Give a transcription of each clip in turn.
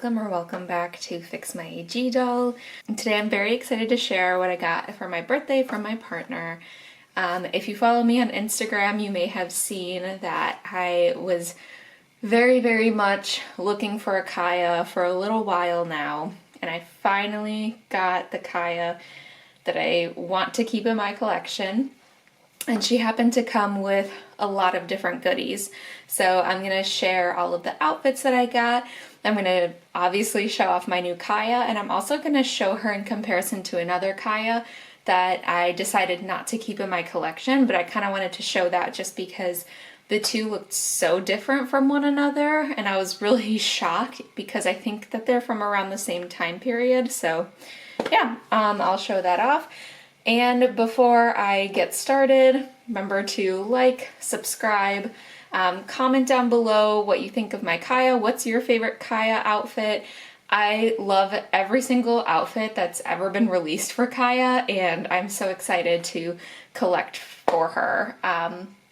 welcome back to Fix My AG Doll. And today I'm very excited to share what I got for my birthday from my partner. If you follow me on Instagram, you may have seen that I was very much looking for a Kaya for a little while now, and I finally got the Kaya that I want to keep in my collection. And she happened to come with a lot of different goodies. So I'm going to share all of the outfits that I got. I'm going to obviously show off my new Kaya, and I'm also going to show her in comparison to another Kaya that I decided not to keep in my collection, but I kind of wanted to show that just because the two looked so different from one another, and I was really shocked because I think that they're from around the same time period. So yeah, I'll show that off. And before I get started, remember to like, subscribe, comment down below what you think of my Kaya. What's your favorite Kaya outfit? I love every single outfit that's ever been released for Kaya, and I'm so excited to collect for her.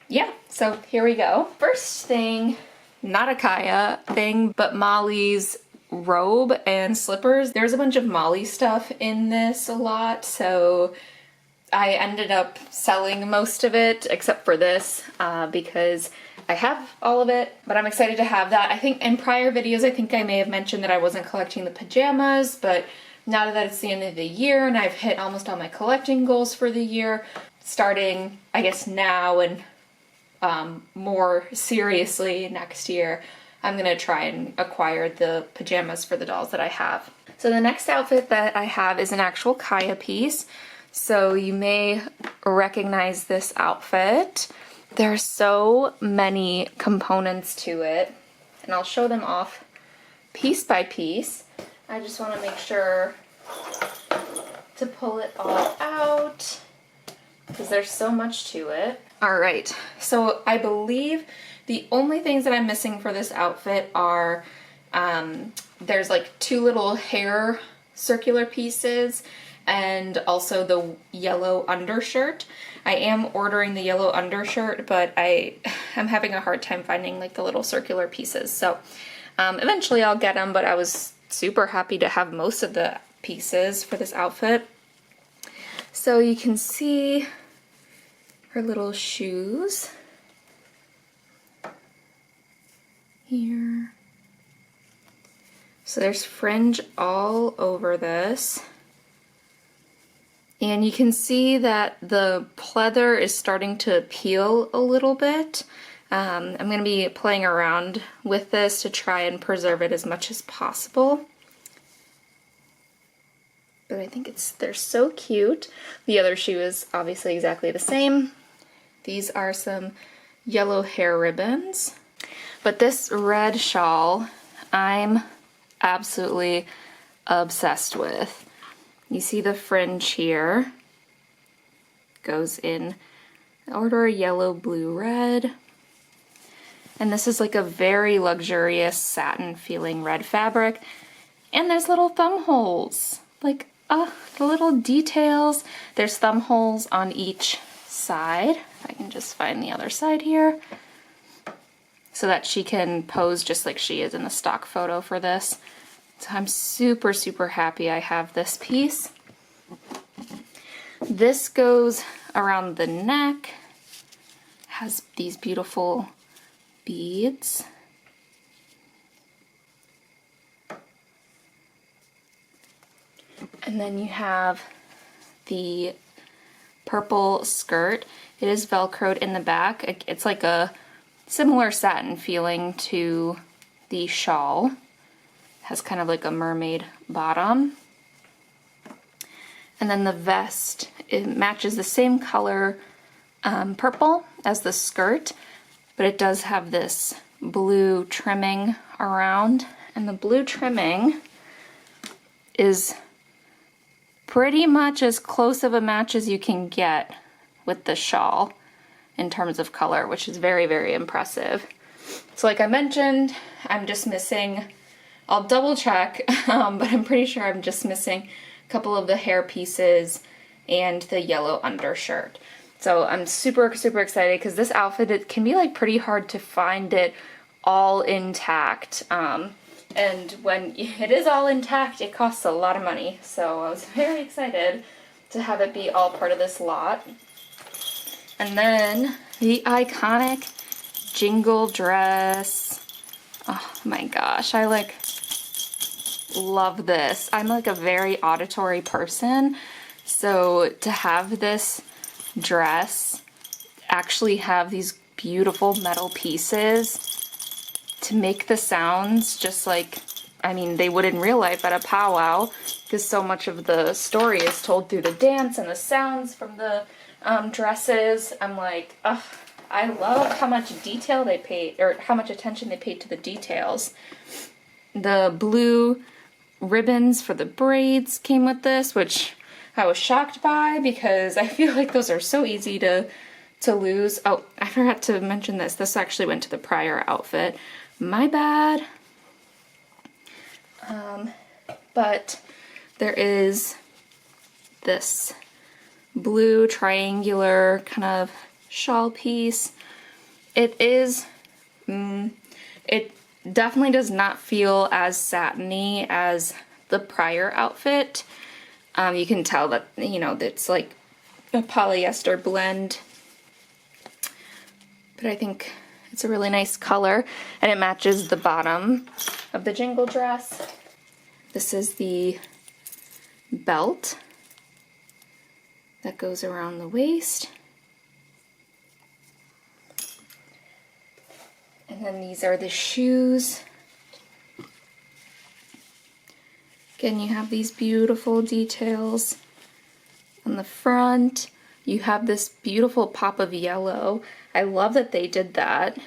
Yeah, so here we go. First thing, not a Kaya thing, but Molly's robe and slippers. There's a bunch of Molly stuff in this a lot, so I ended up selling most of it except for this because I have all of it, but I'm excited to have that. I think in prior videos, I think I may have mentioned that I wasn't collecting the pajamas, but now that it's the end of the year and I've hit almost all my collecting goals for the year, starting, I guess, now and more seriously next year, I'm gonna try and acquire the pajamas for the dolls that I have. So the next outfit that I have is an actual Kaya piece. So you may recognize this outfit. There are so many components to it, and I'll show them off piece by piece. I just want to make sure to pull it all out because there's so much to it. All right, so I believe the only things that I'm missing for this outfit are there's like two little hair circular pieces and also the yellow undershirt. I am ordering the yellow undershirt, but I'm having a hard time finding like the little circular pieces. So eventually I'll get them, but I was super happy to have most of the pieces for this outfit. So you can see her little shoes here. So there's fringe all over this. And you can see that the pleather is starting to peel a little bit. I'm going to be playing around with this to try and preserve it as much as possible. But I think they're so cute. The other shoe is obviously exactly the same. These are some yellow hair ribbons. But this red shawl, I'm absolutely obsessed with. You see the fringe here, goes in order yellow, blue, red. And this is like a very luxurious satin feeling red fabric. And there's little thumb holes, like the little details. There's thumb holes on each side. If I can just find the other side here, so that she can pose just like she is in the stock photo for this. So I'm super happy I have this piece. This goes around the neck, has these beautiful beads. And then you have the purple skirt. It is velcroed in the back. It's like a similar satin feeling to the shawl. Has kind of like a mermaid bottom. And then the vest, it matches the same color purple as the skirt, but it does have this blue trimming around. And the blue trimming is pretty much as close of a match as you can get with the shawl in terms of color, which is very impressive. So like I mentioned, I'm just missing, I'll double check, but I'm pretty sure I'm just missing a couple of the hair pieces and the yellow undershirt. So I'm super excited because this outfit, it can be like pretty hard to find it all intact. And And when it is all intact, it costs a lot of money. So I was very excited to have it be all part of this lot. And then the iconic jingle dress. Oh my gosh, I like love this. I'm like a very auditory person, so to have this dress actually have these beautiful metal pieces to make the sounds just like, I mean, they would in real life at a powwow, because so much of the story is told through the dance and the sounds from the dresses. I'm like, ugh, I love how much detail they paid, or how much attention they paid to the details. The blue ribbons for the braids came with this, which I was shocked by because I feel like those are so easy to lose. Oh, I forgot to mention this. This actually went to the prior outfit. My bad. But there is this blue triangular kind of shawl piece. It is, it definitely does not feel as satiny as the prior outfit. You can tell that, you know, it's like a polyester blend. But I think it's a really nice color, and it matches the bottom of the jingle dress. This is the belt that goes around the waist. And then these are the shoes. Again, you have these beautiful details on the front. You have this beautiful pop of yellow. I love that they did that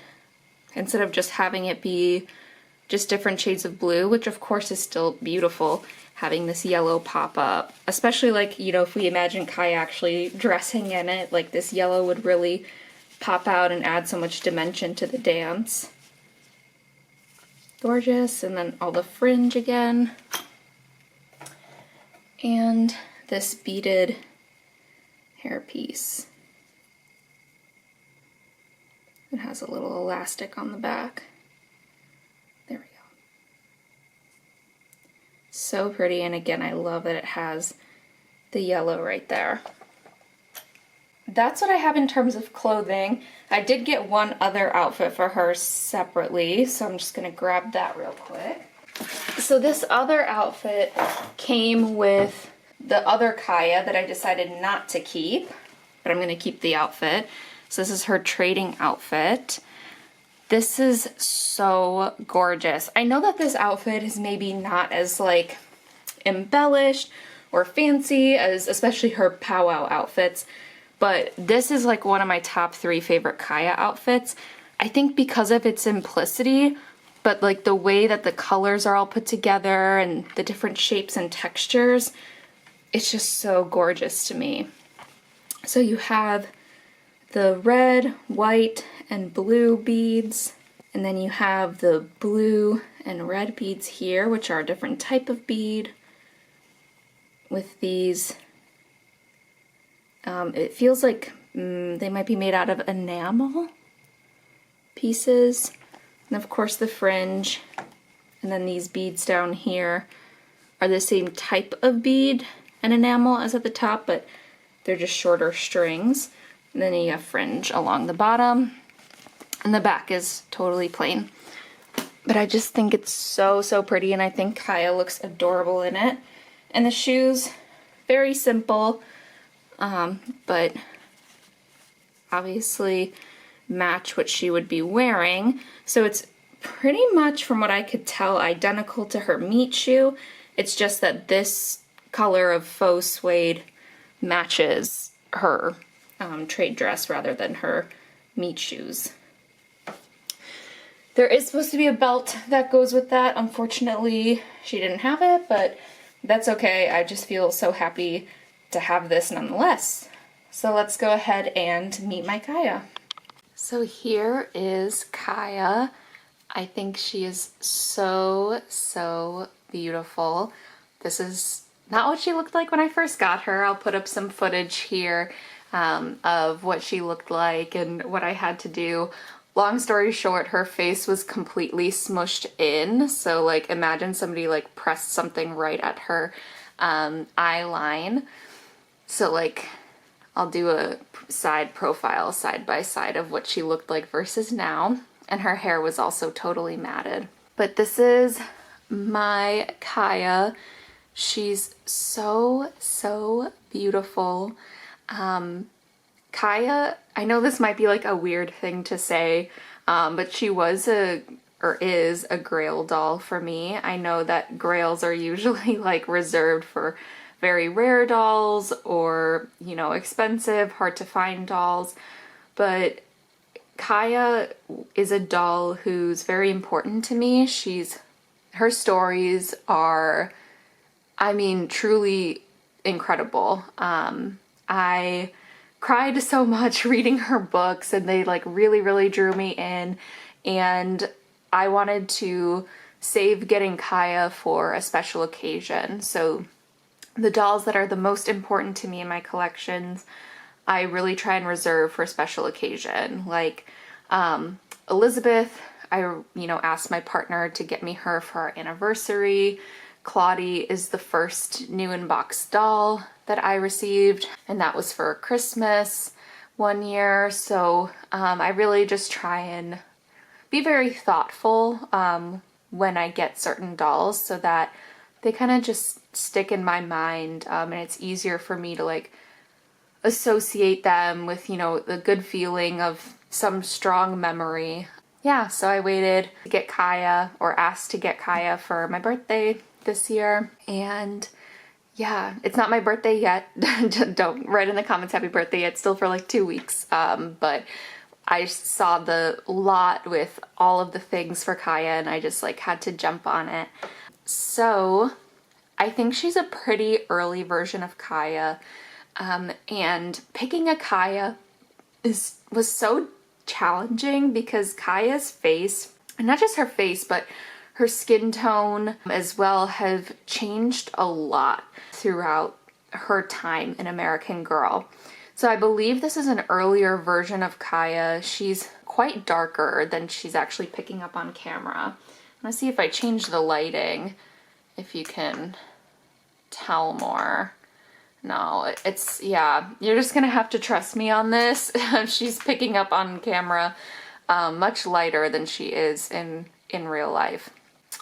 instead of just having it be just different shades of blue, which of course is still beautiful, having this yellow pop up. Especially like, you know, if we imagine Kai actually dressing in it, like this yellow would really pop out and add so much dimension to the dance. Gorgeous. And then all the fringe again. And this beaded hairpiece. It has a little elastic on the back. There we go. So pretty, and again, I love that it has the yellow right there. That's what I have in terms of clothing. I did get one other outfit for her separately, so I'm just gonna grab that real quick. So this other outfit came with the other Kaya that I decided not to keep, but I'm gonna keep the outfit. So this is her trading outfit. This is so gorgeous. I know that this outfit is maybe not as like embellished or fancy as especially her powwow outfits, but this is like one of my top 3 favorite Kaya outfits. I think because of its simplicity, but like the way that the colors are all put together and the different shapes and textures, it's just so gorgeous to me. So you have the red, white, and blue beads, and then you have the blue and red beads here, which are a different type of bead with these. It feels like they might be made out of enamel pieces. And of course the fringe, and then these beads down here are the same type of bead and enamel as at the top, but they're just shorter strings. And then you have fringe along the bottom, and the back is totally plain. But I just think it's so, so pretty, and I think Kaya looks adorable in it. And the shoes, very simple, but obviously match what she would be wearing. So it's pretty much, from what I could tell, identical to her meat shoe. It's just that this color of faux suede matches her trade dress rather than her meat shoes. There is supposed to be a belt that goes with that. Unfortunately, she didn't have it, but that's okay. I just feel so happy to have this nonetheless. So let's go ahead and meet my Kaya. So here is Kaya. I think she is so, so beautiful. This is not what she looked like when I first got her. I'll put up some footage here of what she looked like and what I had to do Long story short, her face was completely smushed in. So like imagine somebody like pressed something right at her eye line. So like I'll do a side profile side by side of what she looked like versus now. And her hair was also totally matted. But this is my Kaya. She's so, so beautiful. Kaya, I know this might be like a weird thing to say, but she was or is a grail doll for me. I know that grails are usually like reserved for very rare dolls or, you know, expensive, hard to find dolls, but Kaya is a doll who's very important to me. Her stories are, I mean, truly incredible. I cried so much reading her books and they like really, really drew me in, and I wanted to save getting Kaya for a special occasion. So the dolls that are the most important to me in my collections, I really try and reserve for a special occasion. Like Elizabeth, asked my partner to get me her for our anniversary. Claudie is the first new unbox doll that I received, and that was for Christmas one year. So I really just try and be very thoughtful when I get certain dolls so that they kind of just stick in my mind, and it's easier for me to like associate them with, you know, the good feeling of some strong memory. Yeah, so I waited to get Kaya, or asked to get Kaya for my birthday this year, and yeah, it's not my birthday yet. Don't write in the comments happy birthday yet, still for like 2 weeks, but I saw the lot with all of the things for Kaya and I just like had to jump on it. So I think she's a pretty early version of Kaya, and picking a Kaya was so challenging because Kaya's face, and not just her face, but her skin tone as well, have changed a lot throughout her time in American Girl. So I believe this is an earlier version of Kaya. She's quite darker than she's actually picking up on camera. Let's see if I change the lighting, if you can tell more. No, it's, yeah, you're just gonna have to trust me on this. She's picking up on camera much lighter than she is in real life.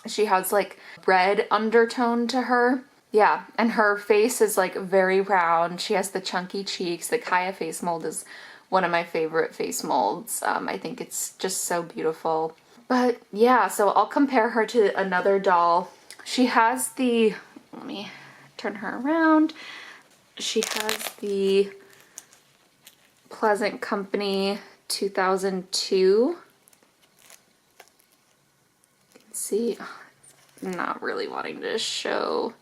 She has like red undertone to her. Yeah, and her face is like very round. She has the chunky cheeks. The Kaya face mold is one of my favorite face molds. I think it's just so beautiful. But yeah, so I'll compare her to another doll. She has the, let me turn her around. She has the Pleasant Company 2002. You can see, I'm not really wanting to show.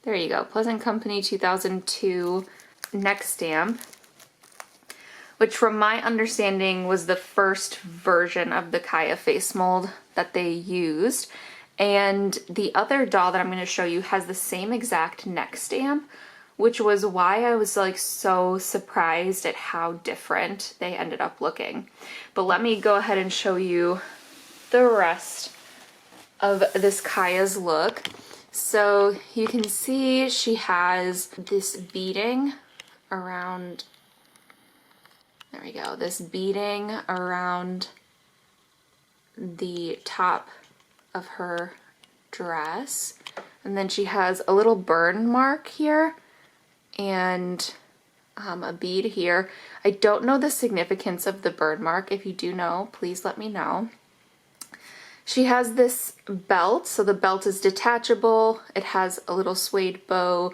There you go, Pleasant Company 2002 neck stamp, which from my understanding was the first version of the Kaya face mold that they used. And the other doll that I'm going to show you has the same exact neck stamp, which was why I was like so surprised at how different they ended up looking. But let me go ahead and show you the rest of this Kaya's look. So you can see she has this beading around, there we go, this beading around the top of her dress. And then she has a little burn mark here and a bead here. I don't know the significance of the burn mark. If you do know, please let me know. She has this belt, so the belt is detachable. It has a little suede bow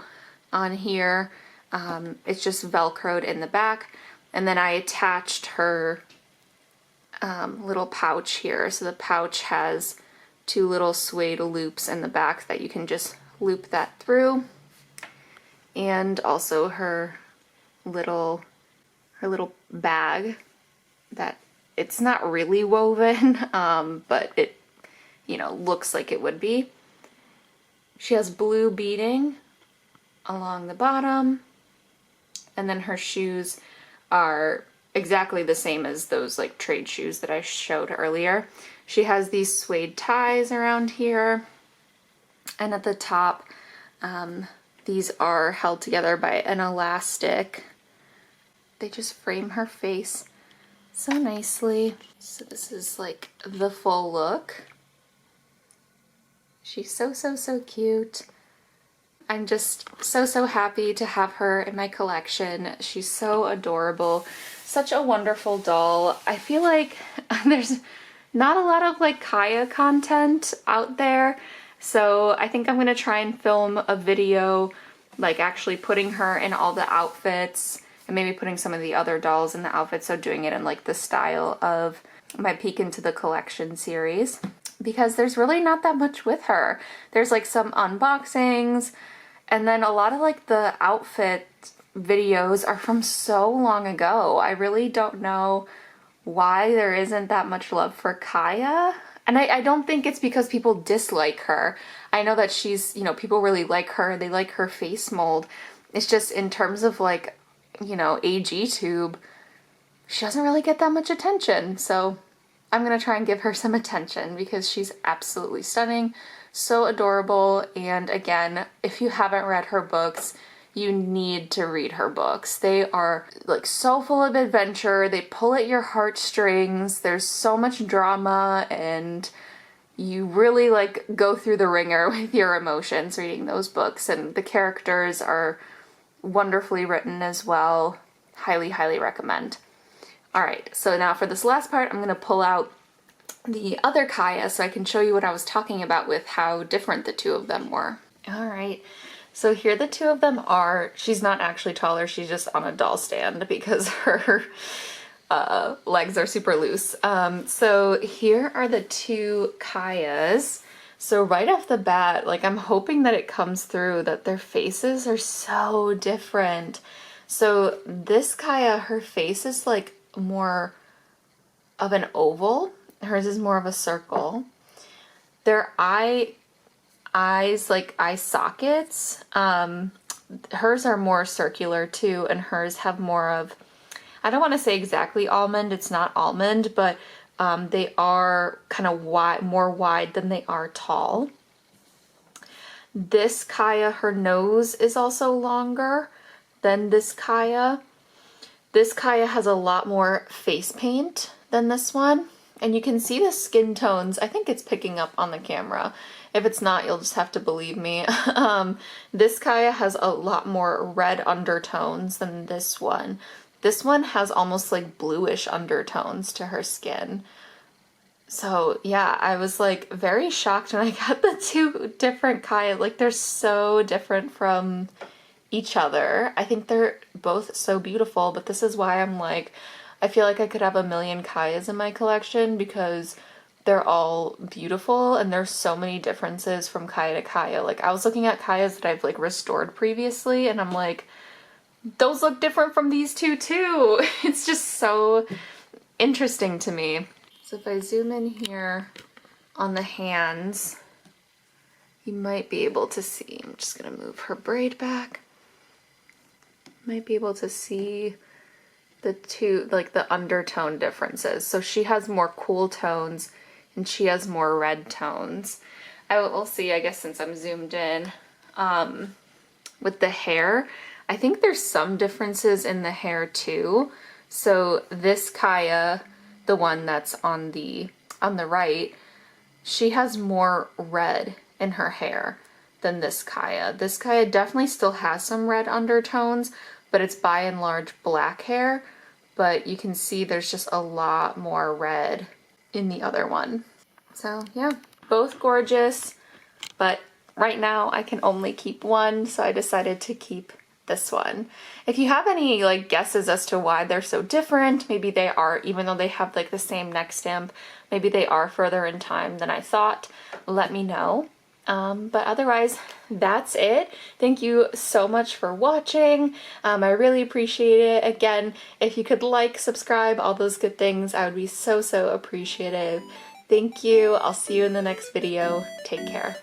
on here. It's just Velcroed in the back. And then I attached her little pouch here. So the pouch has 2 little suede loops in the back that you can just loop that through. And also her little bag that it's not really woven, but it, you know, looks like it would be. She has blue beading along the bottom, and then her shoes are exactly the same as those like trade shoes that I showed earlier. She has these suede ties around here, and at the top, these are held together by an elastic. They just frame her face so nicely. So this is like the full look. She's so, so, so cute. I'm just so, so happy to have her in my collection. She's so adorable. Such a wonderful doll. I feel like there's not a lot of like Kaya content out there. So I think I'm gonna try and film a video like actually putting her in all the outfits and maybe putting some of the other dolls in the outfits. So doing it in like the style of my Peek into the Collection series, because there's really not that much with her. There's like some unboxings, and then a lot of like the outfit videos are from so long ago. I really don't know why there isn't that much love for Kaya. And I don't think it's because people dislike her. I know that she's, you know, people really like her. They like her face mold. It's just in terms of like, you know, AG tube, she doesn't really get that much attention. So I'm gonna try and give her some attention because she's absolutely stunning, so adorable. And again, if you haven't read her books, you need to read her books. They are like so full of adventure. They pull at your heartstrings. There's so much drama, and you really like go through the ringer with your emotions reading those books. And the characters are wonderfully written as well. Highly, highly recommend. All right, so now for this last part, I'm gonna pull out the other Kaya so I can show you what I was talking about with how different the two of them were. All right, so here the two of them are. She's not actually taller, she's just on a doll stand because her legs are super loose. So here are the two Kayas. So right off the bat, like I'm hoping that it comes through that their faces are so different. So this Kaya, her face is like more of an oval. Hers is more of a circle. Their eyes, like eye sockets, hers are more circular too, and hers have more of, I don't want to say exactly almond, it's not almond, but they are kind of wide, more wide than they are tall. This Kaya, her nose is also longer than this Kaya. This Kaya has a lot more face paint than this one. And you can see the skin tones. I think it's picking up on the camera. If it's not, you'll just have to believe me. This Kaya has a lot more red undertones than this one. This one has almost like bluish undertones to her skin. So yeah, I was like very shocked when I got the two different Kaya. Like they're so different from each other. I think they're both so beautiful, but this is why I'm like, I feel like I could have a million Kayas in my collection because they're all beautiful and there's so many differences from Kaya to Kaya. Like I was looking at Kayas that I've like restored previously and I'm like, those look different from these two too. It's just so interesting to me. So if I zoom in here on the hands, you might be able to see, I'm just gonna move her braid back. Might be able to see the two, like the undertone differences. So she has more cool tones and she has more red tones. I will see, I guess, since I'm zoomed in. With the hair, I think there's some differences in the hair too. So this Kaya, the one that's on the right, she has more red in her hair than this Kaya. This Kaya definitely still has some red undertones, but it's by and large black hair. But you can see there's just a lot more red in the other one. So yeah, both gorgeous, but right now I can only keep one, so I decided to keep this one. If you have any like guesses as to why they're so different, maybe they are, even though they have like the same neck stamp, maybe they are further in time than I thought, let me know. But otherwise, that's it. Thank you so much for watching. I really appreciate it. Again, if you could like, subscribe, all those good things, I would be so, so appreciative. Thank you. I'll see you in the next video. Take care.